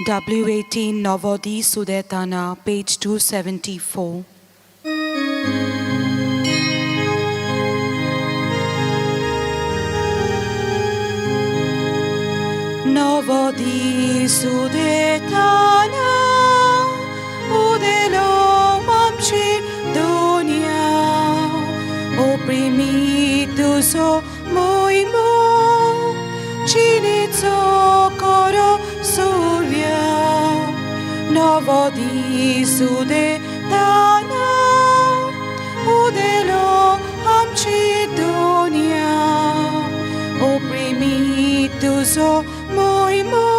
W18 Navodi Sudetana, page 274. Navodi Sudetana, udelo mamchi dunia, oprimido so moimo, chinito coro surya. Navodi Sudetana, udelo mamchi dunia, oprimido so moimo,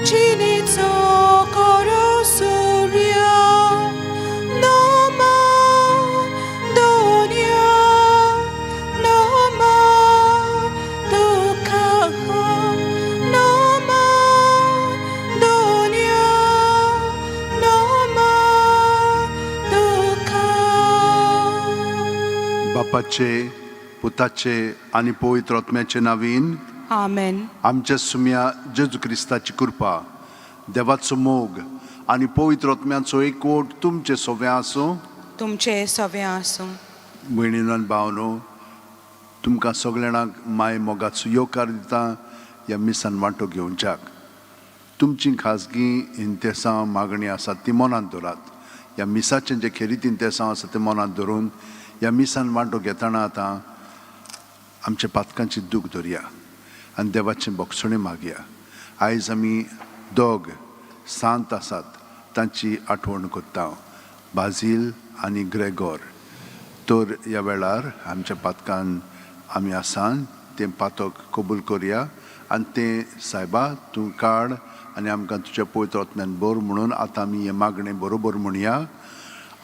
chinito coro surya. Nama dunia, nama dukha, nama dunia, nama dukha. बापाचे, पुताचे आणि पवित्र आत्म्याचे नावीन Amen. आमच्या सुम्या जेजू क्रिस्ताची कृपा, देवाचो मोग आणि पवित्र आत्म्याचो एकवट तुमचे सोबे आसूं. तुमचे सवे आसूं. भयणीन भावनो, तुमकां सगळ्यांक माय मोगाचो योकार दिता ह्या मिसान वांटो घेवच्याक. तुमची खाजगी इंतेसां मागणी आसा ती मनांत दवरात. ह्या मिसाचें जे खेरीत इंतेसां आसा ते मनांत धरून ह्या मिसान वांटो घेतना आतां आमच्या पातकांची दूख धरया आनी देवाचें बोगसणें मागया. आयज आमी दोग सांत आसात तांची आठवण करता, बाजील आनी ग्रेगोर. तर ह्या वेळार आमच्या पातकान आमी आसान तें पातक कबूल करया आनी तें सायबा तूं काड आनी आमकां तुज्या पवित्र आत्म्यान बोर म्हणून आतां आमी हें मागणें बरोबर म्हणया.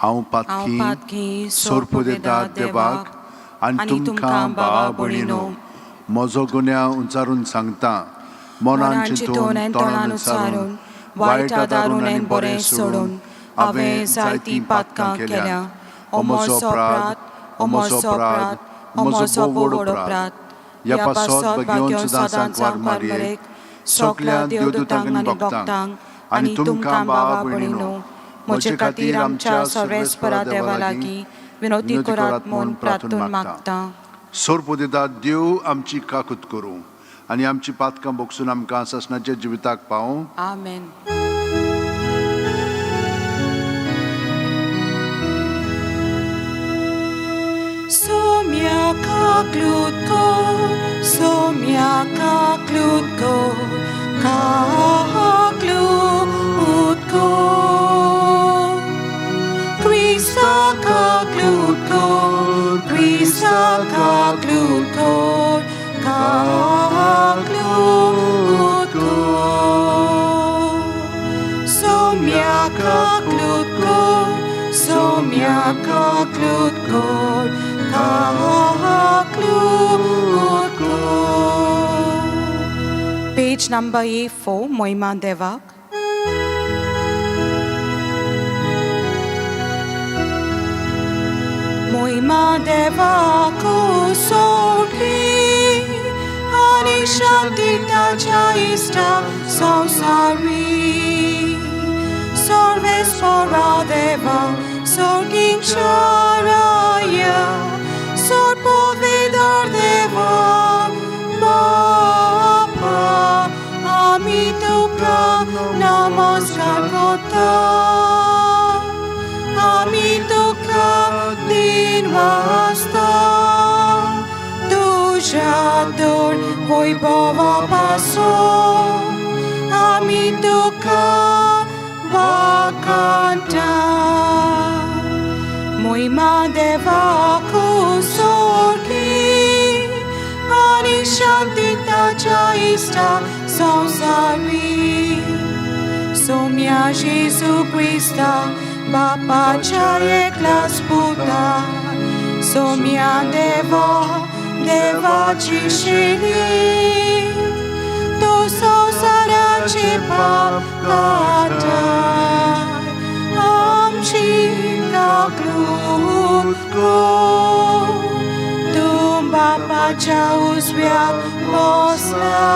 हांव पातकी सोरपो दिता देवाक आनी तुमकां भावा भयणीनो, म्हजो गुन्या उंचारून सांगता, मनान चिंतून तोंडान उच्चारून, वायट आदारून आनी बरें सोडून हांवें जायतीं पातकां केल्या. हो म्हजो अपराध, हो म्हजो अपराध, हो म्हजो व्हड अपराध. ह्या पासत घेवन सदांच वार मारयेक सगल्या देवदूतांक आनी भक्तांक आनी तुमकां भावा भयणीनो, म्हजे खातीर आमच्या सर्वेस्परा देवा लागीं विनोदी करात म्हूण प्रार्थून मागता. सोरपो दिता देव आमची काकूत करूं आनी आमची पातकां बोगसून आमकां ससनाच्या जिविताक पावूं. Amen. Somia klutko, Krista kaklutko, Krista kaklutko, Somia kaklutko, Page number A4, Moima Devak. Moima Devak usorgi, ani shantita chaista sausari. Sorves pora deva, sorgim charaya, sorpo vedar deva, Baba, ami tukra namaskar kota, ami tukra din vasta, tuja dur voibhava paso, ami tukra vakanta. Moima deva kusorgi, ani shantita chaista sausari. Somia Jesu Krista, Bapa chayekla sputa. Somia deva chishini, to sausara chipakata. Amchi kaklutko, tum Bapa chausvia posla,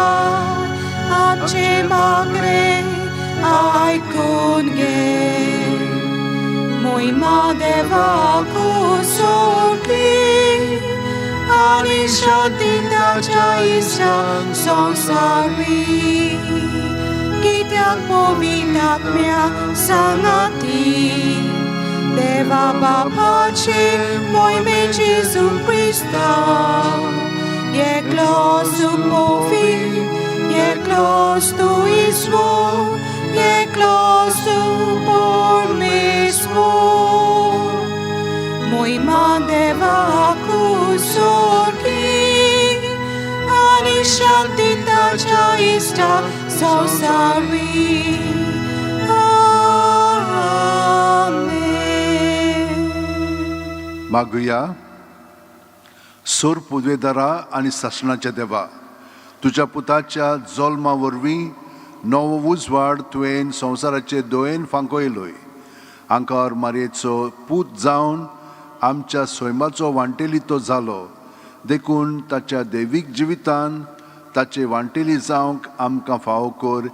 आमचे मागणे ऐकून घे. महिमा देवाकू सोडली आणि शांती त्याच्या इष्टांक संसारी. कित्याक पवित्र आत्म्या सांगाती देवा बापाचे मोहिमे जेजू क्रिस्ता एकलोच तू पवित्र, एकलोच तू ईश्वर, एकलोच तू परमेश्वर. महिमा देवाकू सोडली आणि शांती त्याच्या इष्टांक संसारी. मागुया. सोर पुदवेदारा आणि शासनाच्या देवा, तुझ्या पुताच्या जल्मा वरवीं नवो उजवाड तुवें संवसाराचे दोयेन फांकोयलोय. आंकार मारयेचो पूत जावन आमच्या सैमाचो वांटेली तो जालो. देखून ताच्या दैवीक जिवितान ताचे वांटेली जावंक आमकां फावो कर.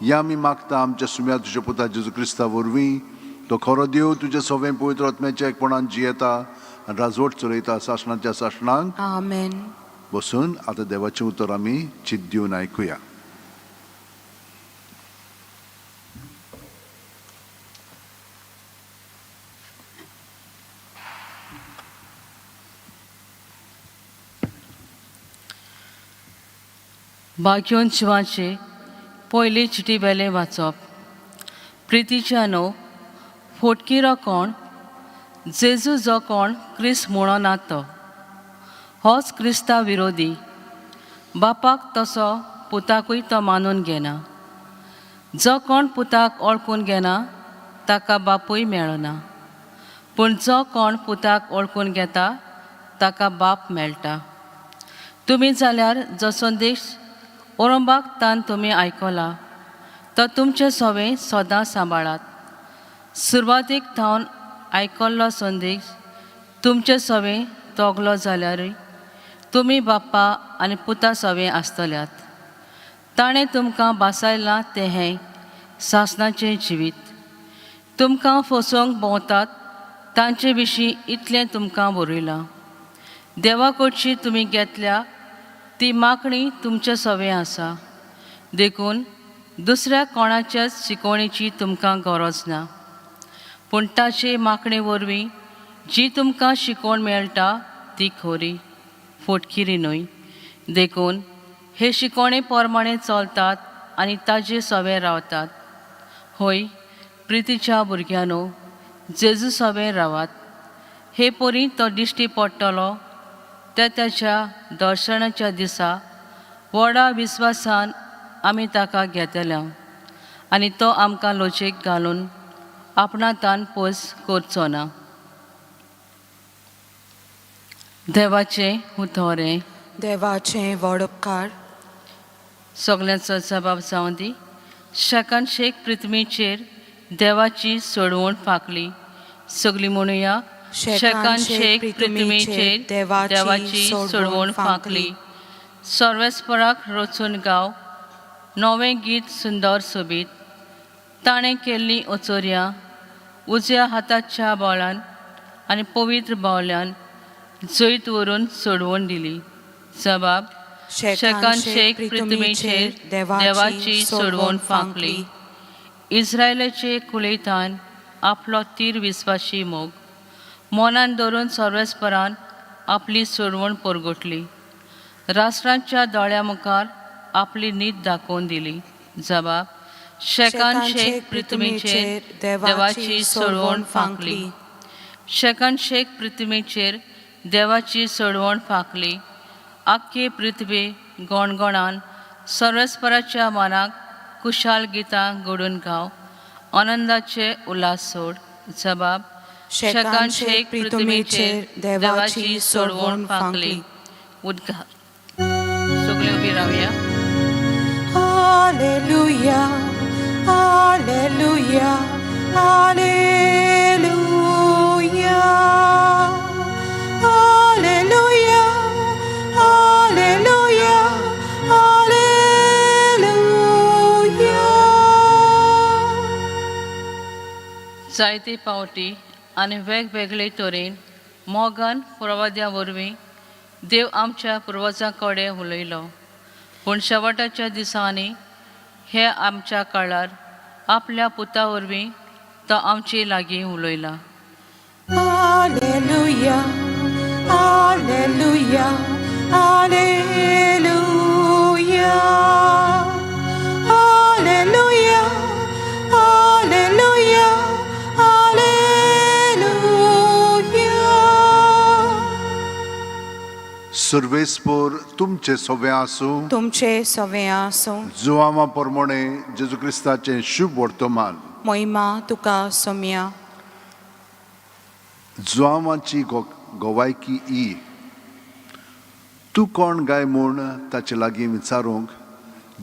या आमी मागता आमच्या सुम्या तुज्या पुता जेजू क्रिस्ता वरवीं. तो खरो देव तुजे सवें पवित्र आत्म्याच्या एकपणान जियेता आनी राजवट चलयता शासनाच्या शासनाक. आमेन. बसून आतां देवाचें उतर आमी चित दिवन आयकुया. भाग्योन शिवाचे पयली चिटी वेले वाचप. प्रितीच्या न्हू फोटकिरो कोण जेजू जो कोण क्रिस्त म्हणो ना तो होच क्रिस्ता विरोधी. बापाक तसो पुताकूय तो मानून घेना. जो कोण पुताक ओळखून घेना ताका बापूय मेळना. पूण जो कोण पुताक ओळखून घेता ताका बाप मेळटा. तुमी जाल्यार जो संदेश ओरोंबाक तान तुमी आयकला तो तुमचे सवें सदां सांबाळात. सुरवातीक थावन आयकल्लो संदेश तुमचे सवें तोगलो जाल्यारूय तुमी बाप्पा आनी पुता सवें आसतल्यात. ताणें तुमकां बासायलां तें हें सासणाचें जिवीत. तुमकां फसोवंक भोंवतात तांचे विशीं इतलें तुमकां बरयलां. देवा कडची तुमी घेतल्या ती मागणी तुमचे सवें आसा. देखून दुसऱ्या कोणाच्याच शिकवणेची तुमकां गरज ना. पूण ताचे मागणे वरवीं जी तुमकां शिकवण मेळटा ती खरी, फोटकिरी न्हय. देखून हे शिकवणे प्रमाणें चलतात आनी ताजे सवें रावतात. होय प्रितीच्या भुरग्यांनो, जेजू सवें रावात. हे परी तो दिश्टी पडटलो ते त्याच्या दर्शनाच्या दिसा व्हडा विस्वासान आमी ताका घेतल्या आनी तो आमकां लोचेक घालून आपणातान पयस करचो ना. देवाचें उतोरें. देवाचें व्हड उपकार. सगल्यांचो जबाब जावं दी. शेकानशेक पृथ्वीचेर देवाची सोडवण फाकली. सगळीं म्हणुया. शेकानशेक पृथ्वीचेर देवाची सोडवण फाकली. सर्वेस्पराक रचून गाव नवें गीत सुंदर सोबीत. ताणें केल्लीं ओचोऱ्यां उजव्या हाताच्या बोळान आनी पवित्र बावल्यान जैत व्हरून सोडवण दिली. जबाब. शेकानशेक पृथ्वीचेर देवाची सोडवण फांकली. इस्रायलाचे कुलेतान आपलो तीर विस्वाशी मोग मनान धरून सर्वेस्परान आपली सोडवण परगटली. राष्ट्रांच्या दोळ्या मुखार आपली नीत दाखोवन दिली. जबाब. शेकानशेक पृथ्वीचेर देवाची सोडवण फांकली. शेकानशेक पृथ्वीचेर देवाची सोडवण फांकली. आख्खे पृथ्वी गोणगोणान सर्वेस्पराच्या मनाक कुशाल गितां घडून गाव आनंदाचे उल्हास सोड. जबाब. शेकानशेक पृथ्वीचेर देवाची सोडवण फांकली. उद्गार. सगळे उबी रावया. Alleluia, Alleluia, Alleluia, Alleluia, Alleluia, Alleluia. जायते पावटी आनी वेगवेगळे तरेन मोगान प्रवाद्या वरवीं देव आमच्या पुर्वजां कडेन उलयलो. पूण शेवटाच्या दिसांनी हे आमच्या काळार आपल्या पुता वरवीं तो आमचे लागीं उलयला. Alleluia, Alleluia, Alleluia, Alleluia, Alleluia, Alleluia. सर्वेस्पोर तुमचे सोबे आसूं. तुमचे सवे आसूं. जुवामा प्रमाणे जेजू क्रिस्ताचे शुभ वर्तमान. मोहिमा तुका सोम्या. जुवामाची गोवायकी ई. तूं कोण गाय म्हूण ताचे लागीं विचारूंक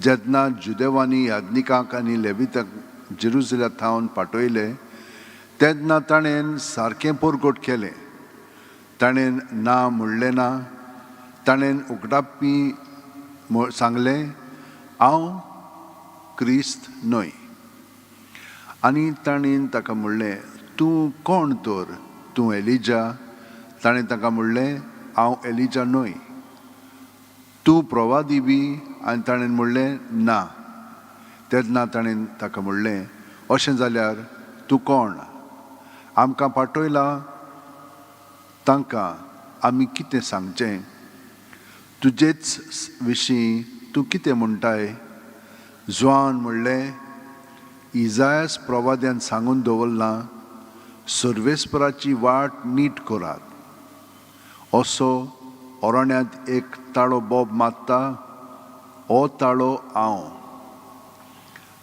जेन्ना जुदेवांनी याज्ञिकांक आनी लेविताक जेरुसलेमांत पाठयले तेन्ना ताणें सारकें परगट केलें. ताणें ना म्हणलें ना. ताणें उगडापी सांगलें हांव क्रिस्त न्हय. आनी ताणें ताका म्हणलें तूं कोण तर? तूं एलिजा? ताणें ताका म्हणलें हांव एलिजा न्हय. तूं प्रवादी बी? आनी ताणें म्हणलें ना. तेन्ना ताणें ताका म्हणलें अशें जाल्यार तूं कोण? आमकां पाठयलां तांकां आमी कितें सांगचें? तुजेच विशीं तूं कितें म्हणटाय? जुआन म्हणलें इजायास प्रवाद्यान सांगून दवरलां सर्वेस्पराची वाट नीट करात. असो अरण्यांत एक ताळो बोब मारता, हो ताळो हांव.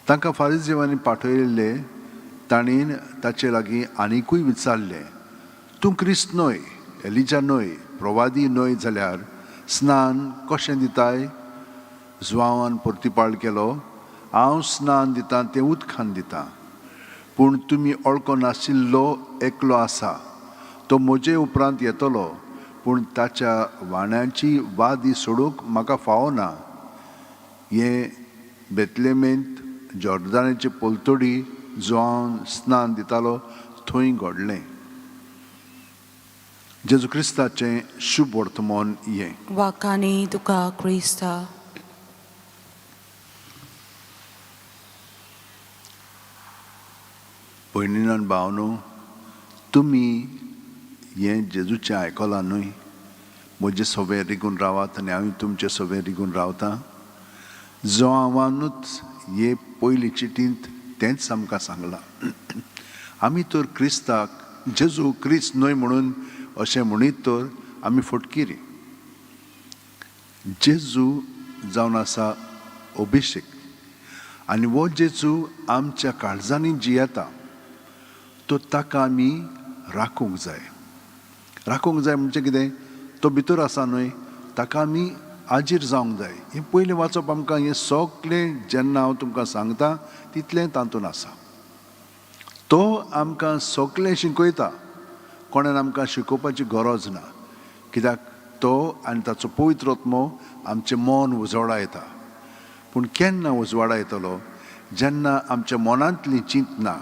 तांकां फारिजेवांनी पाठयले. ताणीन ताचे लागीं आनिकूय विचारलें तूं क्रिस्त न्हय, एलिजा न्हय, प्रवादी न्हय जाल्यार स्नान कशें दिताय? जुआवान प्रतिपाळ केलो हांव स्नान दितां तें उदकान दितां. पूण तुमी वळखो नाशिल्लो एकलो आसा, तो म्हजे उपरांत येतलो, पूण ताच्या वाण्यांची वादी सोडूंक म्हाका फावना. हें बेतलेमेंत जॉर्दानाचे पोलतोडी जुआन स्नान दितालो थंय घडलें. जेजू क्रिस्ताचें शुभ वर्तमान हें. वाकानी तुका क्रिस्ता. भयणीन भावनो, तुमी हें जेजूचें आयकलां न्हय. म्हजे सोबे रिगून रावात आनी हांव तुमचे सोबे रिगून रावतां. जुआवानूच हे पयली चिटींत तेंच आमकां सांगलां. आमी तर क्रिस्ताक जेजू क्रिस्त न्हय म्हणून अशें म्हणीत तर आमी फटकिरी. जेजू जावन आसा अभिषेक आनी हो जेजू आमच्या काळजांनी जियेता. तो ताका आमी राखूंक जाय. राखूंक जाय म्हणजे कितें? तो भितर आसा न्हय, ताका आमी आजीर जावंक जाय. हें पयलें वाचप आमकां हें सगळें जेन्ना हांव तुमकां सांगता तितलें तातूंत आसा. तो आमकां सगळें शिकयता. कोणेन आमकां शिकोवपाची गरज ना. कित्याक तो आनी ताचो पवित्र आत्मो आमचें मन उजवाडा येता. पूण केन्ना उजवाडा येतलो? जेन्ना आमच्या मनांतलीं चिंतना,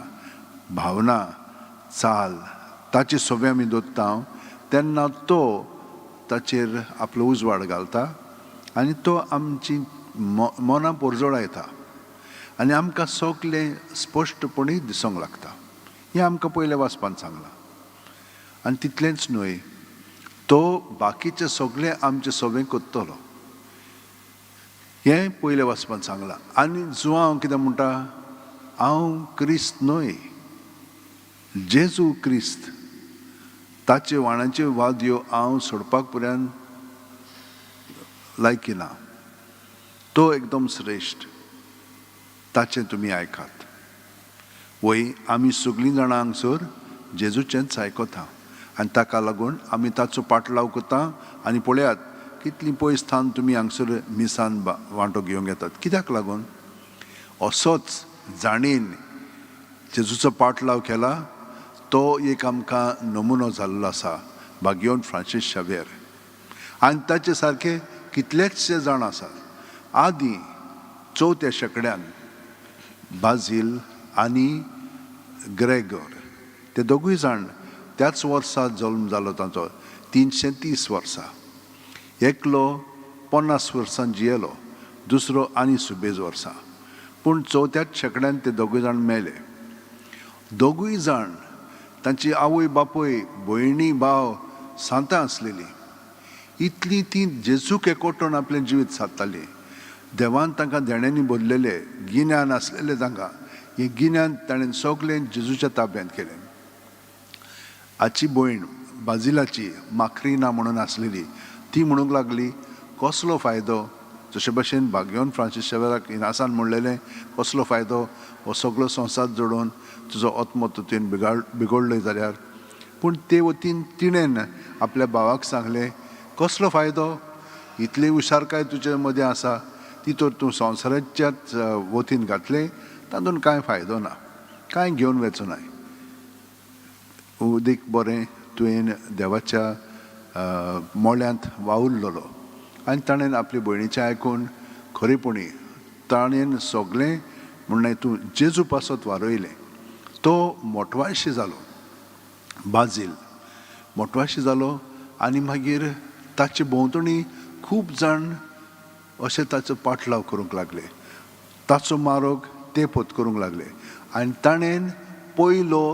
भावना, चाल ताची सोबे आमी दोत्ता तेन्ना तो ताचेर आपलो उजवाड घालता आनी तो आमची मनां पोरजोळा येता आनी आमकां सगळें स्पश्टपणी दिसूंक लागता. हें आमकां पयलें वाचपान सांगलां. आनी तितलेंच न्हय, तो बाकीचें सगळें आमचें सोबें कोत्तलो. हें पयलें वाचपान सांगलां. आनी जुआ हांव कितें म्हणटा? हांव क्रिस्त न्हय, जेजू क्रिस्त. ताचे वाण्याच्यो वाद्यो हांव सोडपाक पर्यंत लायकी ना. तो एकदम श्रेश्ठ. ताचें तुमी आयकात. वय आमी सगळीं जाणां हांगसर जेजूचेंच आयकता आनी ताका लागून आमी ताचो पाटलाव करता. आनी पळयात कितलीं पयस स्थान तुमी हांगसर मिसान वांटो घेवंक येतात. कित्याक लागून? असोच जाणीन जेजूचो पाटलाव केला तो एक आमकां नमुनो जाल्लो आसा, भाग्योन फ्रांसीस शावेर. आनी ताचे सारके कितलेचशे जाण आसात. आदीं 4थ्या शेंकड्यान बाजील आनी ग्रेगोर ते दोगूय जाण त्याच वर्सा जल्म जालो तांचो 330 वर्सां. एकलो 50 वर्सां जियेलो, दुसरो आनी 40 वर्सां. पूण चवथ्याच शेकड्यान ते दोगूय जाण मेले. दोगूय जाण तांची आवय बापूय भयणी भाव सांतां आसलेलीं. इतली ती जेजूक एकवटून आपलें जिवीत सादतालीं. देवान तांकां देण्यांनी भरलेले गिन्यान आसलेलें तांकां हें गिन्यान ताणें सगळें जेजूच्या ताब्यांत केलें. हाची भयण बाजिलाची माक्रिना म्हणून आसलेली ती म्हणूंक लागली, कसलो फायदो, जशे भशेन भाग्यवन फ्रांसीस शेवेराक इनासान म्हणलेलें, कसलो फायदो हो सगळो संवसार जोडून तुजो आत्मो तुवें बिगडलो जाल्यार. पूण ते वतीन तिणेन आपल्या भावाक सांगलें, कसलो फायदो, इतली हुशारकाय तुजे मदीं आसा, ती तर तूं संवसाराच्याच वतीन घातलें, तातूंत कांय फायदो ना, कांय घेवन वचूं नाय. उदीक बरें तुवें देवाच्या मोळ्यांत वावुरलेलो. आनी ताणें आपले भयणीचें आयकून खरेपणी ताणें सगळें म्हणलें तूं जेजू पासत वारयलें. तो मोटवाशी जालो, बाजील मोटवाशी जालो. आनी मागीर ताचे भोंवतणी खूब जाण अशें ताचो पाटलाव करूंक लागले, ताचो मारोग ते पोत करूंक लागले. आनी ताणें पयलो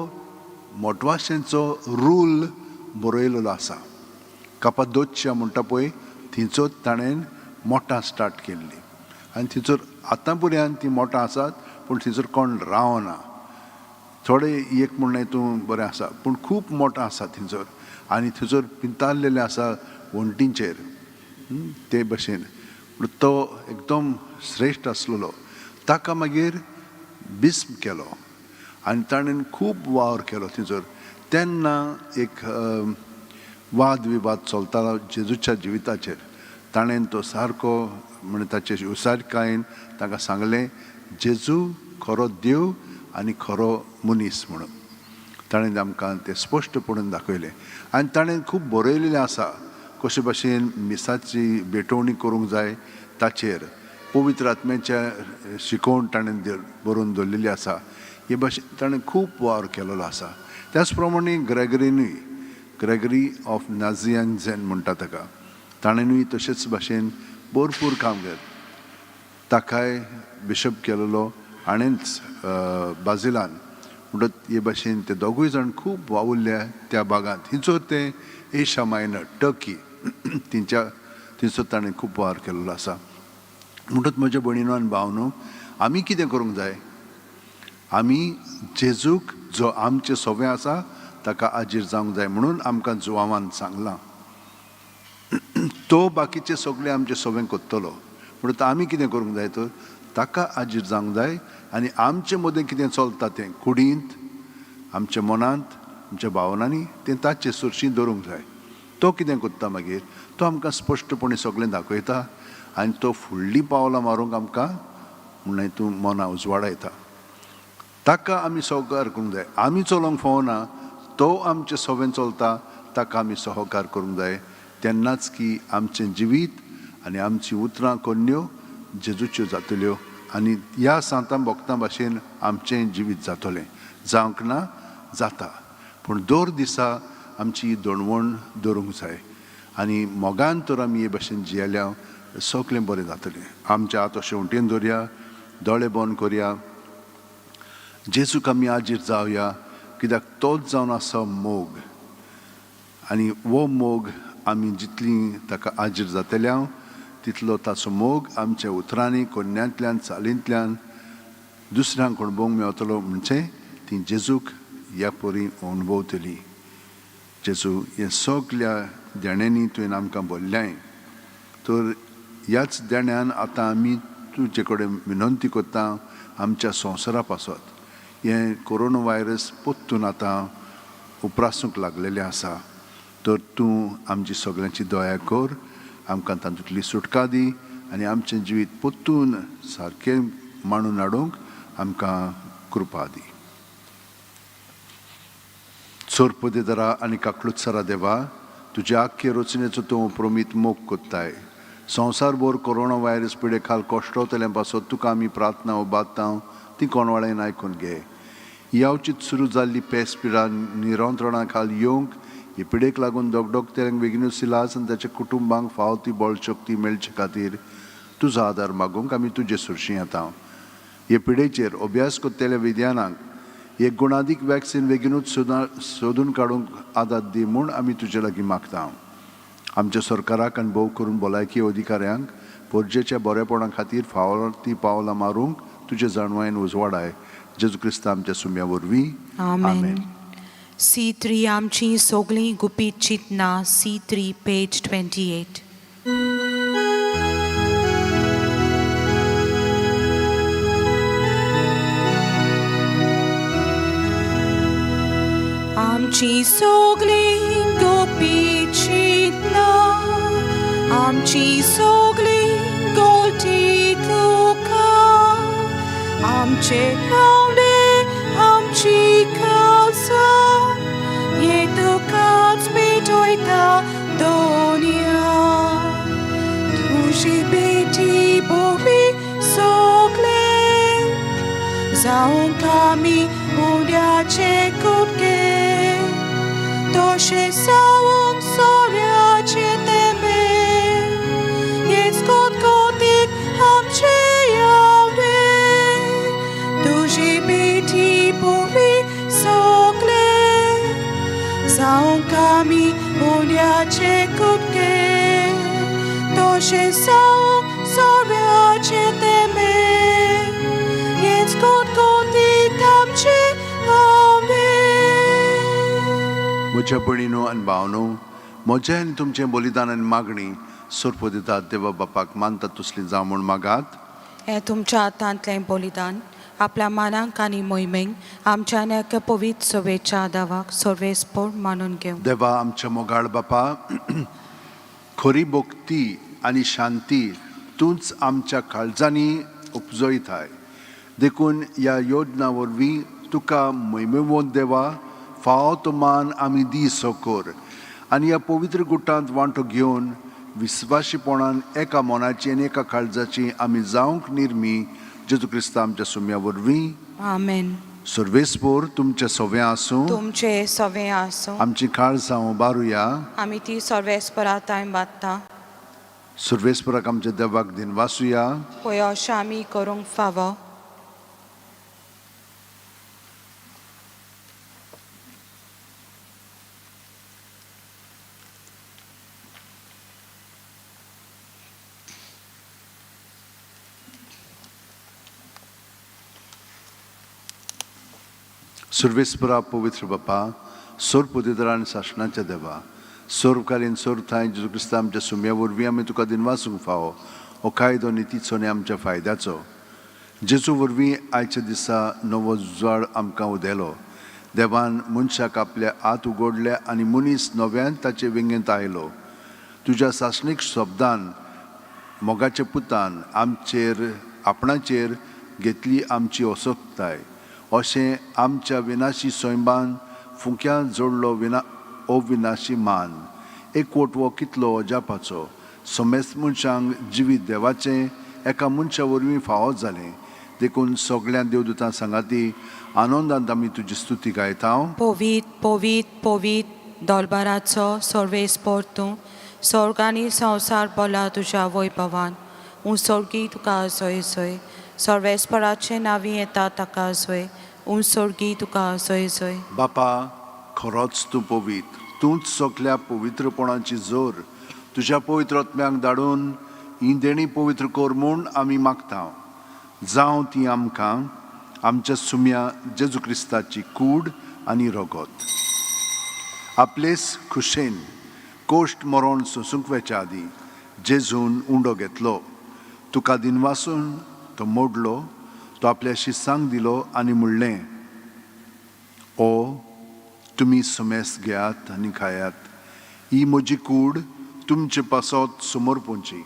मोटवाशेंचो रूल बरयलेलो आसा, कापादोच्या म्हणटा पळय, थंयचो ताणें मोटां स्टार्ट केल्ली. आनी थंयसर आतां पर्यंत ती मोटां आसात, पूण थंयसर कोण रावना. थोडे एक म्हणलें तूं बरें आसा, पूण खूब मोटां आसा थंयसर. आनी थंयसर पिंतारलेले आसा वण्टींचेर ते भशेन. तो एकदम श्रेश्ठ आसलेलो. ताका मागीर बिस्म केलो आनी ताणें खूब वावर केलो थंयसर. तेन्ना एक वाद विवाद चलतालो जेजूच्या जिविताचेर. ताणें तो सारको म्हणजे ताचे हुशारकायेन ताका सांगलें, जेजू खरो देव आनी खरो मनीस म्हणून. ताणें आमकां तें स्पश्टपणून दाखयलें. आनी ताणें खूब बरयलेलें आसा, कशे भशेन मिसाची भेटवणी करूंक जाय ताचेर पवित्र आत्म्याच्या शिकोवण ताणें बरोवन दवरलेली आसा. हे भाशेन ताणें खूब वावर केलेलो आसा. त्याच प्रमाणे ग्रेगरीनूय, ग्रेगरी ऑफ नाझियान्झेन म्हणटा ताका, ताणेंनूय तशेंच भाशेन भरपूर काम केलें. ताकाय बिशप केलेलो हाणेंच बाजिलान. म्हणटत हे भाशेन ते दोगूय जाण खूब वावुरल्या त्या भागांत. थंयसर ते एशिया मायनर, टर्की, थंयसर ताणें खूब वावर केलेलो आसा. म्हणटत म्हज्या भयणीनो आनी भावनो, आमी कितें करूंक जाय? आमी जेजूक जो आमचें सोबें आसा ताका आजीर जावंक जाय म्हणून आमकां जुवावान सांगलां. तो बाकीचे सगळे आमचें सोबें कोत्तलो. म्हणून आमी कितें करूंक जाय तर ताका आजीर जावंक जाय. आनी आमचे मदें कितें चलता तें कुडींत, आमच्या मनांत, आमच्या भावनांनी तें ताचे सुरशीं दवरूंक जाय. तो कितें कोत्ता मागीर, तो आमकां स्पश्टपणी सगळें दाखयता. आनी तो फुडलीं पावलां मारूंक आमकां म्हणलें तूं मनां उजवाडायता. ताका आमी सहकार करूंक जाय. आमी चलोवंक फावना, तो आमचें सोबें चलता, ताका आमी सहकार करूंक जाय. तेन्नाच की आमचें जिवीत आनी आमची उतरां कोन्यो जेजूच्यो जातल्यो. आनी ह्या सांतां भोगतां भाशेन आमचें जिवीत जातलें. जावंक ना, जाता, पूण दर दिसा आमची दोणवण दवरूंक जाय. आनी मोगान तर आमी हे भाशेन जियेल्या सगळें बरें जातलें. आमच्या आतां शेवटेन दवरया, दोळे बंद करया, जेजूक आमी आजीर जावया, कित्याक तोच जावन आसा मोग. आनी हो मोग आमी जितली ताका आजीर जातल्या तितलो ताचो मोग आमच्या उतरांनी, कोन्यांतल्यान, चालींतल्यान दुसऱ्यांक अणभवूंक मेवतलो. म्हणजे ती जेजूक ह्या परी अणभवतली. जेजू हे सगळ्या देण्यांनी तुवें आमकां भरल्याय. तर ह्याच देण्यान आतां आमी तुजे कडेन विनंती करता, आमच्या संवसारा पासत हें कोरोना वायरस पोत्तून आतां उप्रासूंक लागलेलें आसा. तर तूं आमची सगळ्यांची दया कर, आमकां तातूंतली सुटका दी आनी आमचें जिवीत पोत्तून सारकें मांडून हाडूंक आमकां कृपा दी. सोर्पदेदरा आनी काकलुत्सरा देवा, तुज्या आख्खे रचनेचो तूं प्रोमीत मोग कोत्ताय. संवसारभर कोरोना वायरस पिडे खाल कश्टवतल्यां पासत तुका आमी प्रार्थना उबारता, ती कोणवाळेन आयकून घे. यावचीत सुरू जाल्ली पेस पिडा निरंत्रणा खाल येवंक ही पिडेक लागून दोगदोगत्यांक बेगीनूच इलाज आनी ताच्या कुटुंबांक फावो ती बळशक्ती मेळचे खातीर तुजो आदार मागूंक आमी तुजे सुरशी येता. हे पिडेचेर अभ्यास कोत्तेल्या विद्यानांक एक गुणादीक वॅक्सीन बेगीनूच सोदून काडूंक आदार दी म्हूण आमी तुजे लागीं मागता. आमच्या सरकाराक आनी भोव करून भलायकी अधिकाऱ्यांक पोरजेच्या बरेपणा खातीर फावो ती पावलां मारूंक तुजे जाणवायेन उजवाडाय. जेजू क्रिस्त आमच्या सुम्या वरवीं. आमेन. C3 आमची सोगलीं गुपीत चिंतना. C3 page 28. आमची सोगलीं गुपीत चिंतना. आमची सोगलीं गोलटी तुका. आमचे रावडे आमची काळजां ये तुकाच पेटयता दोनिया. तुजी बेटी बोवी सोगले जावंक आमी उद्याचे कुडके. तशें जावंक सोऱ्याचे तेंबे. हेच कोतकोतीत आमचे यावे. तुजी बेटी बोवी सोगले जावंक आमी उद्याचे कुडके. तशें जावंक सोऱ्याचे तेंबे. हेच कोतकोतीत आमचे म्हज्या भयणीनो आनी भावनो, म्हजें आनी तुमचें बलिदान आनी मागणी सोरपो दितात देवा बापाक मानतात तसली जावं म्हूण मागात. हें तुमच्या हातांतलें बलिदान आपल्या मानांक आनी मोहिमेक आमच्या नेक पवित्र सवेच्या दावाक सर्वेस्पोर मानून घेवं. देवा आमच्या मोगाळ बापा, खरी भक्ती आनी शांती तूंच आमच्या काळजांनी उपजयताय. देखून ह्या योजना वरवीं तुका मोहिमेवंत देवा फावो तो मान आमी दी सोकोर. आनी ह्या पवित्र गुटांत वांटो घेवन विस्वाशीपणान एका मनाची आनी एका काळजाची आमी जावंक निर्मी. जेजू क्रिस्त आमच्या सुम्या वरवीं. आमेन. सर्वेस्पोर तुमचे सवें आसूं. तुमचे सवें आसूं. आमची काळजां उबारुया. आमी ती सर्वेस्पराताय बांदता. सर्वेस्पराक आमच्या देवाक दिनवासुया. पळय अशें आमी करूंक फावो. सर्वेस्परा पवित्र बापा, सोर पुदितरा आनी शासनाच्या देवा, सोरकालीन सोर थाय जेजू क्रिस्त आमच्या सुम्या वरवीं आमी तुका दिनवासूंक फावो. हो कायदो नितीचो आनी आमच्या फायद्याचो. जेजू वरवीं आयच्या दिसा नवो उजवाड आमकां उदेलो. देवान मनशाक आपले हात उगडले आनी मनीस नव्यान ताचे विंगेंत आयलो. तुज्या शासनीक शब्दान मोगाच्या पुतान आमचेर आपणाचेर घेतली आमची असोक्ताय. अशें आमच्या विनाशी सैमान फुंक्यां जोडलो अविनाशी मान. एक वटवो कितलो अजापाचो. समेस्त मनशांक जिवीत देवाचें एका मनशा वरवीं फावो जालें. देखून सगळ्या देवदूतां सांगाती आनंदांत आमी तुजी स्तुती गायता. पवित पवित पवित दोलबाराचो सर्वेस्पोर तूं. स्वर्ग आनी संवसार बोला तुज्या वैभवान. उंसर्गी तुका जय जय. सर्वेस्पराचे नांवी येता ताका जय. उंसर्गी तुका जय जय. बापा, खरोच तूं पवित. तूंच सगळ्या पवित्रपणाची जोर तुज्या पवित्र आत्म्याक धाडून ही देणी पवित्र कर म्हूण आमी मागता. जावं ती आमकां आमच्या सुम्या जेजू क्रिस्ताची कूड आनी रगत. आपलेच खुशेन कोश्ट मरण सोंसूंक वेच्या आदी जेजून उंडो घेतलो. तुका दिनवासून तो मोडलो. तो आपल्या शिसांक दिलो आनी म्हणलें, ओ तुमी समेस्त घेयात आनी खायात. ही म्हजी कूड तुमचे पासत समोर पोंची.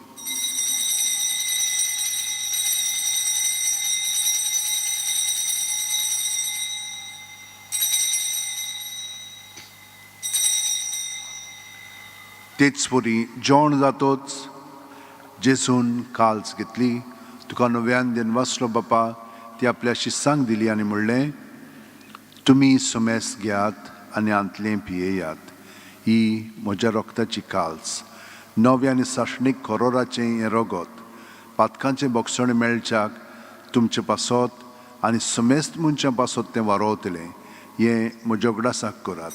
तेच परी जेवण जातोच जेजून काल्स घेतली. तुका नव्यान दिनवासलो बापा ती आपल्या शिसांक दिली आनी म्हणलें, तुम्ही सुमेस घेयात आनी आंतलें पियेयात. ही म्हज्या रोगताची काल्स, नवे आनी साशणीक करोराचें हें रगत, पातकांचें बोगसण मेळच्याक तुमचे पासत आनी समेस्त मनशां पासत तें वारोवतलें. हें म्हज्या उगडासाक करात.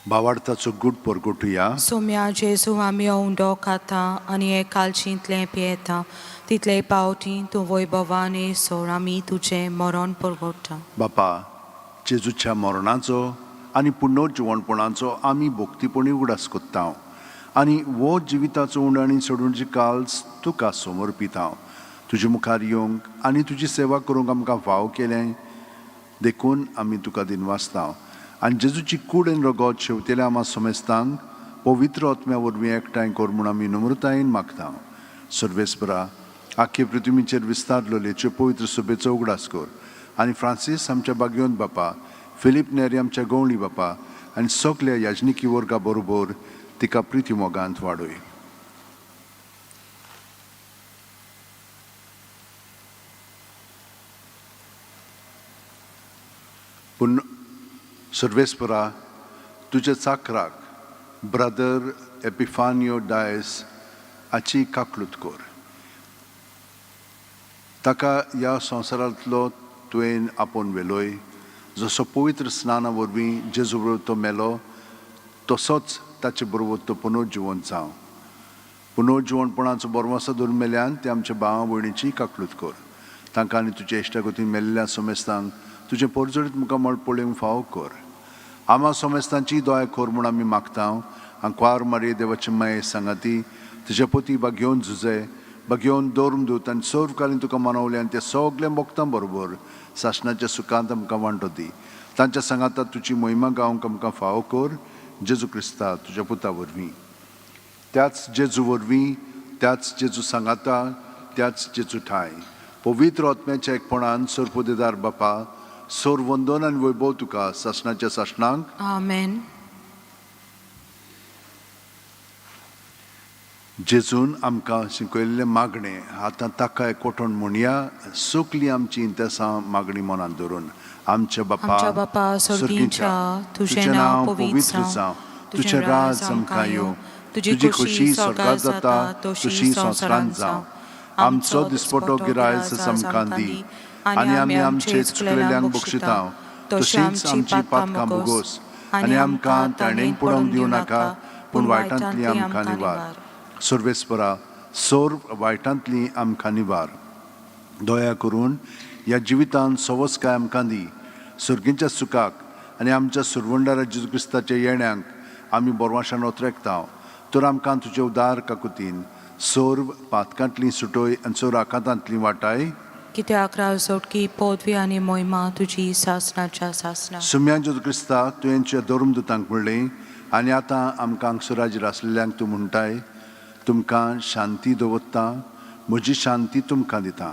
भावार्थाचो गूट परगोटुया. सोम्या जेजू आमी उंडो खाता आनी हे कालशींतलें पियेता तितले पावटी तूं वैभवान येसोर आमी तुजें मरण परगोटा. बापा, जेजूच्या मरणाचो आनी पुनर्जिवणपणाचो आमी भोक्तीपणी उगडास कोत्ता आनी वो जिविताचो उंडाणी सोडूनची काल्स तुका समर्पिता. तुजे मुखार येवंक आनी तुजी सेवा करूंक आमकां फाव केलें देखून आमी तुका दिनवासता. आनी जेजूची कूड आनी रगत शेवतेल्या आमा समेस्तांक पवित्र आत्म्या वरवीं एकठांय कर म्हूण आमी नम्रतायेन मागता. सर्वेस्परा, आख्खे पृथ्वीचेर विस्तार लोलयेच्यो पवित्र सभेचो उगडास कर आनी फ्रांसीस आमच्या बागयोंत बापा, फिलीप नेरी आमच्या गवळी बापा आनी सगल्या याजनिकी वर्गा बरोबर तिका प्रिती मोगांत वाडय. पूण सर्वेस्परा, तुजे चाकराक ब्रदर एपिफानियो डायस हाची काकलूत कर. ताका ह्या संवसारांतलो तुवें आपोवन व्हेलोय. जसो पवित्र स्नाना वरवीं जेजू बरोबर तो मेलो तसोच ताचे बरोबर तो पुनर्जिवन जावं. पुनर्जिवणपणाचो बरवासो धरून मेल्यान ते आमच्या भावा भयणीची काकलूत कर. तांकां आनी तुज्या इश्टागतीन मेल्ल्या समेस्तांक तुजें परजडीत मुखार मळ पळोवंक फाव कर. आमा समेस्तांची दोया कर म्हूण आमी मागता. अंकवार मारये देवाची माये सांगाती, तुजे पती बागेवन झुजे, बागेवन दोरम दूत आनी सर्वकालीन तुका मानवले आनी ते सगळे मोगतां बरोबर सासणाच्या सुखांत आमकां वांटो दी. तांच्या सांगातां तुजी महिमा गावंक आमकां फाव कर. जेजू क्रिस्ता तुज्या पुता वरवीं, त्याच जेजू वरवीं, त्याच जेजू सांगाता, त्याच जेजू ठाय पवित्र आत्म्याच्या एकपणान सर्वोदेदार बापा, सोर वंदन आनी वैभव तुका सासणाच्या सासणांक. आमेन. जेजून आमकां शिकयल्लें मागणें आतां ताका एकवटून म्हणया. सोकली आमची इंतेसां मागणी मनांत धरून. आमच्या बापा सर्गींच्या तुजें नांव पवित्र जावं, तुजें राज आमकां येवं, तुजी खुशी स्वर्गांत जाता तशी संवसारांत जावं. आमचो दिसपटो गिराय आमकां दी आनी आमी आमचे चुकलेल्यांक बक्षिता तशींच आमची पातकां भोगोस आनी आमकां ताणें पडोवंक दिवं नाका पूण वायटांतली आमकां निवार. सर्वेस्परा, सोर वायटांतली आमकां निवार. दया करून ह्या जिवितांत सवस काय आमकां दी. सर्गींच्या सुखाक आनी आमच्या सुरवंडारा जेजू क्रिस्ताच्या येण्याक आमी बोरवाशान ओतरेकता. तर आमकां तुजे उदार काकुतीन सोर्व पातकांतली सुटोय आनी सोर आकांतांतली वाटाय. कित्याक राजोटकी पदवी आनी मोहिमा तुजी सासणाच्या सासणा. सुम्या जेजू क्रिस्ता तुवेंच्या दोरमदूतांक म्हणलें आनी आतां आमकां हांगसराजेर आसलेल्यांक तूं म्हणटाय, तुमकां शांती दवरता, म्हजी शांती तुमकां दिता.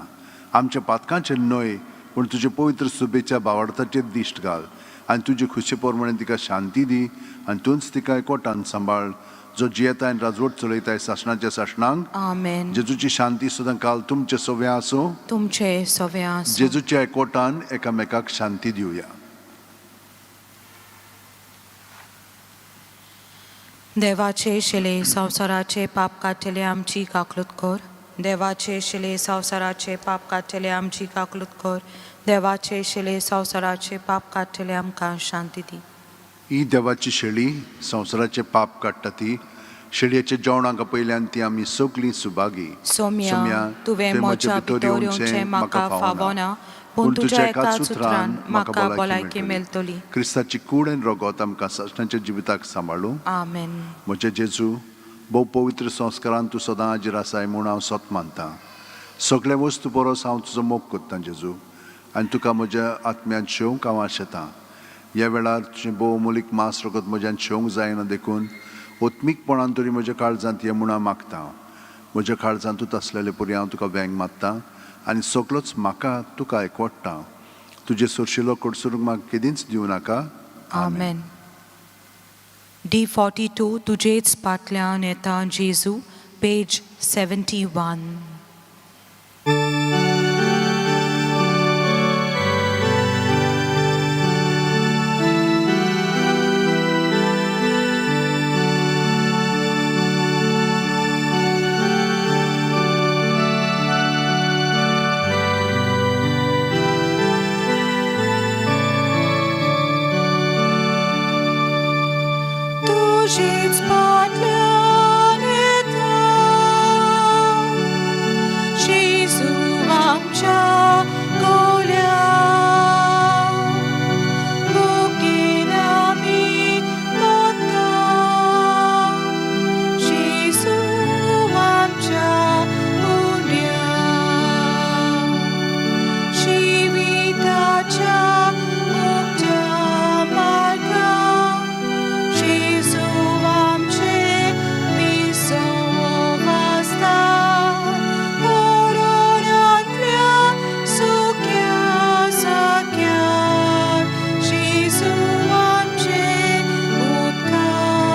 आमच्या पातकांचेर न्हय पूण तुजे पवित्र सुबेच्या भावार्थाचेर दिश्ट घाल आनी तुजे खुशी प्रमाणे तिका शांती दी आनी तूंच तिका एकवटान सांबाळ. जो जियेताय आनी राजवट चलयताय सासणाच्या सासणांक. आमेन. जेजूची शांती सदां काल तुमचे सव्या आसूं. तुमचे सव्या आसूं. जेजूच्या एकवटान एकामेकाक शांती दिवया. देवाचे शिले संवसाराचे पाप काडटले आमची काकलूत कर. देवाचे शिले संवसाराचे पाप काडटले आमची काकलूत कर. देवाचे शिले संवसाराचे पाप काडटले आमकां शांती दी. ही देवाची शेळी संवसाराचे पाप काडटा ती. शेळयेच्या जेवणाक पयल्यान ती आमी सगलीं सुभागी. सोम्या, तुवें म्हज्या भितर येवचें म्हाका फावना पूण तुज्या एकाच उतरान म्हाका भलायकी मेळटली. क्रिस्ताची कूड आनी रगत आमकां सासणाच्या जिविताक सांबाळूं. आमेन. म्हजे जेजू, भोव पवित्र संस्कारान तूं सदां हाजीर आसाय म्हूण हांव सत मानतां. सगळे वस्तू परस हांव तुजो मोग करतां जेजू आनी तुका म्हज्या आत्म्यान शेवंक हांव आशेतां. ह्या वेळार तुजें भोव मोलीक मास रगत म्हज्यान शेवंक जायना देखून ओत्मीकपणान तरी म्हज्या काळजांत ये म्हूण हांव मागतां. म्हज्या काळजांतूच आसलेले परी हांव तुका वेंग मात्तां आनी सगळोच म्हाका तुका एकवटटा. तुजे सुरशिलो कडसरूंक म्हाका केदींच दिवं नाका. आमेन. D42 तुजेच पाटल्यान येता जेजू, page 71. Tužīts patļānetā, Jēzu amčā goļā, Bukinami motā, Jēzu amčā uļā, Shivitačā mukta margā, Jēzu amče visovasta, oronatļa sukja sakja, Jēzu amče utkatika.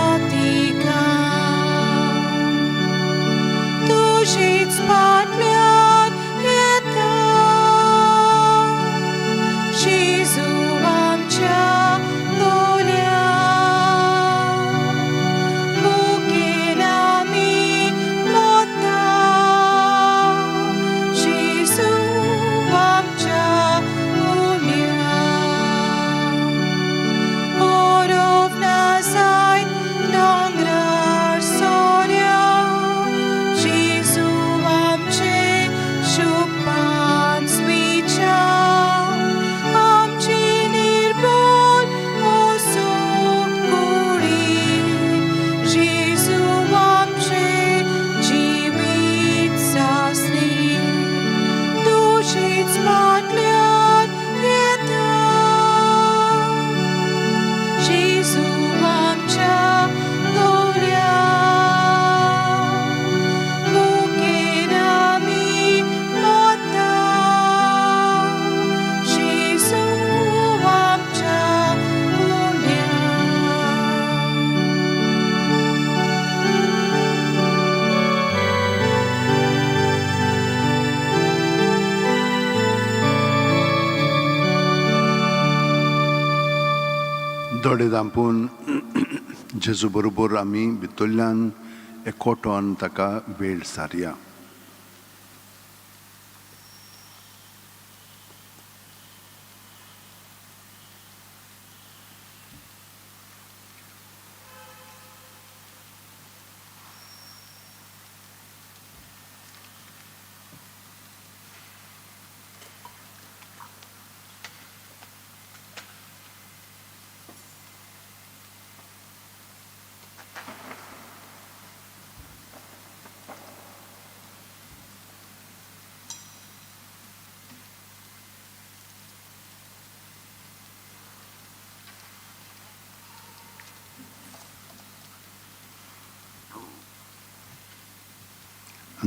Tužīts patļān vietā, Jēzu amčā goļā, Bukinami motā, Jēzu amčā uļā. Orovna zain dongrar sorja, Jēzu amče šupan svičā, amči nirbol osok kuri, Jēzu amče dzīvīt sasni. Tužīts patļān vietā, Jēzu amčā goļā, Bukinami motā, Jēzu amčā uļā. दोळे दांपून जेजू बरोबर आमी भितरल्यान एकवटोन ताका वेळ सारया.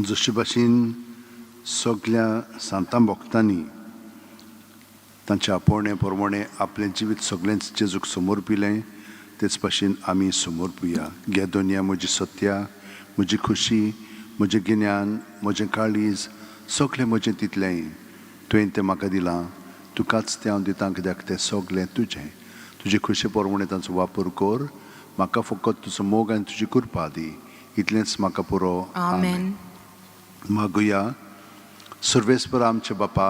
जशे भाशेन सगळ्या सांतां भक्तांनी तांच्या आपोवणे प्रमाणे आपलें जिवीत सगळेंच जेजूक समर्पिलें, तेच भाशेन आमी समर्पुया. घे दोनिया म्हजी सत्या, म्हजी खुशी, म्हजें गिन्यान, म्हजें काळीज, सगळें म्हजें तितलें तुवें तें म्हाका दिलां. तुकाच तें हांव दितां कित्याक तें सगळें तुजें. तुजे खुशे प्रमाणे तांचो वापर कर. म्हाका फकत तुजो मोग आनी तुजी कृपा दी. इतलेंच म्हाका पुरो. आमेन. मागुया. सर्वेस्पर आमचे बापा,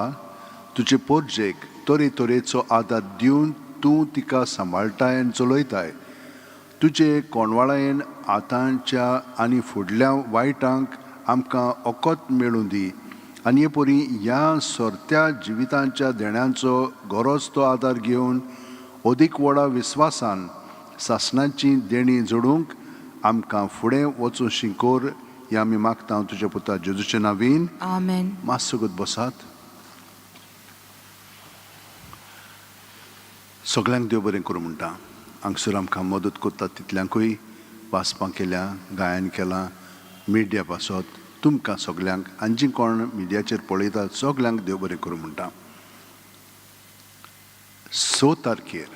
तुजे पोरजेक तरेतरेचो आदार दिवन तूं तिका सांबाळटाय आनी चलयताय. तुजे कोणवाळेन आतांच्या आनी फुडल्या वायटांक आमकां ओकोत मेळूं दी आनी हे परी ह्या सरत्या जिवितांच्या देण्यांचो गरज तो आदार घेवन अदीक व्हडा विस्वासान सासणाची देणी जोडूंक आमकां फुडें वचूंशी कोर. हें आमी मागता हांव तुज्या पुता जेजूच्या नांवान. आमेन. मातसो गत बसात. सगळ्यांक देव बरें करूं म्हणटा. हांगसर आमकां मदत करता तितल्यांकूय वाचपां केल्या, गायन केलां, मिडिया पासत तुमकां सगळ्यांक आनी जीं कोण मिडियाचेर पळयतात सगळ्यांक देव बरें करूं म्हणटा. 6 तारखेर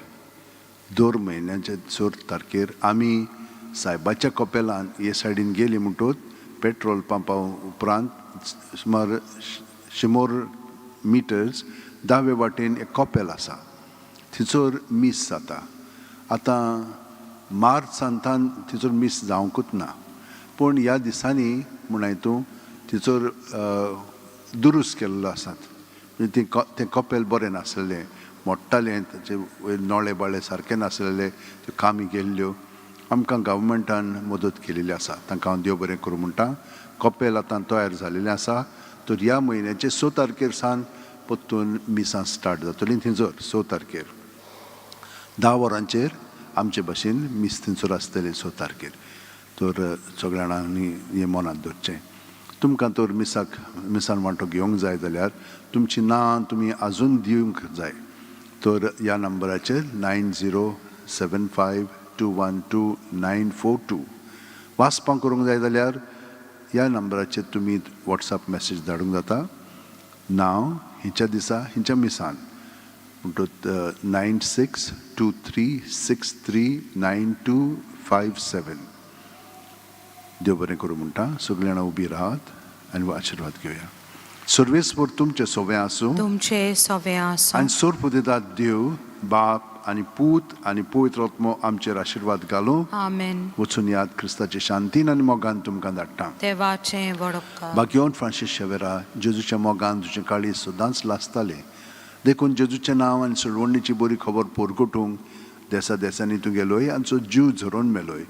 दर म्हयन्याचे 4 तारखेर आमी सायबाच्या कपेलान हे सायडीन गेली म्हणटूच पेट्रोल पंपा उपरांत सुमार 100 मिटर्स दावे वाटेन एक कपेल आसा थंयसर मीस जाता. आतां मार्च सांतान थंयसर मीस जावंकूच ना, पूण ह्या दिसांनी म्हण हातूं थंयसर दुरुस्त केल्लो आसात. म्हणजे तें कपेल बरें नासलेलें, मोडटालें, ताचे वयर नळे बाळे सारके नासलेले, त्यो कामी गेल्ल्यो. आमकां गव्हर्मेंटान मदत केलेली आसा, तांकां हांव देव बरें करूं म्हणटा. कपेल आतां तयार जालेलें आसा, तर ह्या म्हयन्याचे 6 तारखेर सावन परतून मिसां स्टार्ट जातलीं थंयसर 6 तारखेर. 10 वरांचेर आमचे भाशेन मीस थंयसर आसतली 6 तारखेर. तर सगळ्या जाणांनी हें मनांत दवरचें. तुमकां तर मिसान वांटो घेवंक जाय जाल्यार तुमचीं नांव तुमी आजून दिवंक जाय. तर ह्या नंबराचेर 9075212942 वाचपाक करूंक जाय जाल्यार ह्या नंबराचेर तुमी वॉट्सॅप मॅसेज धाडूंक जाता. नांव हिंच्या दिसा हिंच्या मिसान म्हणटूच 9623639257. देव बरें करूं म्हणटा. सगळीं जाणां उबी राहात आनी आशिर्वाद घेवया. सर्वेस्पर तुमचे सोवे आसूं तुमचे सवे आसूं. आनी सोर्प दितात देव बाप आनी पूत आनी पवित्र आत्मो आमचेर आशिर्वाद घालूं. आमेन. वचून याद क्रिस्ताचे शांतीन आनी मोगान तुमकां धाडटा. देवाचें वडोवकार. भाग्यवान फ्रांसीस शेवेरा जेजूच्या मोगान तुजें काळी सदांच लासतालें. देखून जेजूचें नांव आनी सोडवणीची बरी खबर पोरगोटूंक देसा देसांनी तूं गेलोय आनी तुजो जीव झरोवन मेलोय.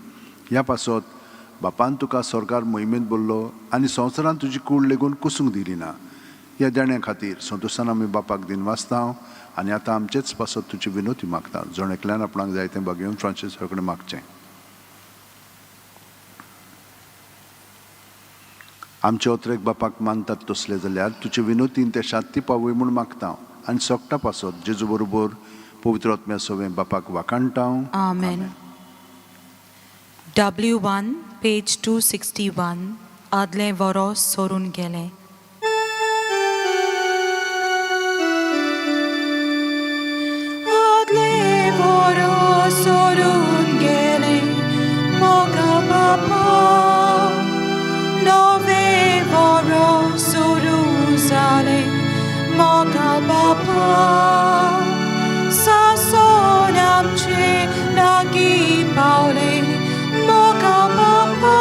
ह्या पासत बापान तुका स्वर्गार मोहिमेंत बोल्लो आनी संवसारान तुजी कूड लेगून कुसूंक दिली ना. ह्या देण्या खातीर संतोशान आमी बापाक दिन वाचता आनी आतां आमचेच पासत तुजी विनोती मागता. जण एकल्यान आपणाक जाय तें भाग्यवान फ्रांसीस कडेन मागचें. आमचे ओत्रेक बापाक मानतात तसले जाल्यार तुजे विनोतीन ते शांती पावय म्हूण मागता आनी सोगटा पासत जेजू बरोबर पवित्र आत्म्या सवें बापाक वाखाणटा. आमेन. W1 पेज 261 आदलें वरोस सोरून गेलें. आदलें वरोस सोरून गेलें मोगा बापा. नवें वरोस सुरू जालें मोगा बापा. सासन आमचें लागीं पावलें मोगा बापा.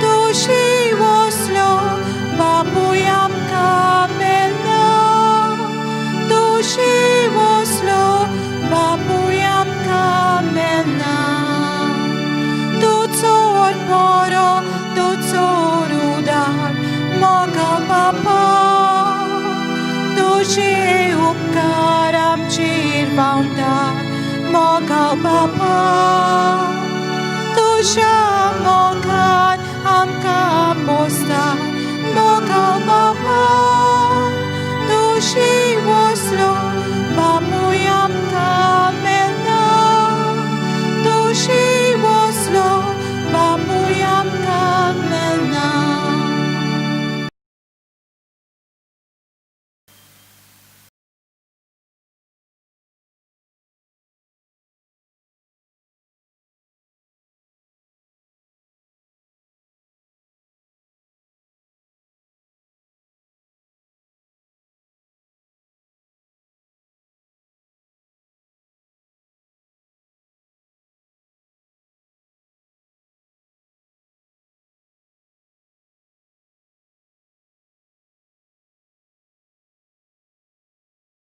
तुजी वसलो बापूय आमकां मेळना. तुजी वसलो बापूय आमकां मेळना. तूं चोर बरो तूं चोर उदार मोगा बापा. तुजे उपकार आमचेर व्हांवतात मोगा बापा. तुज्या मोगान आमकां पोसतात मोगा बापा. तुजी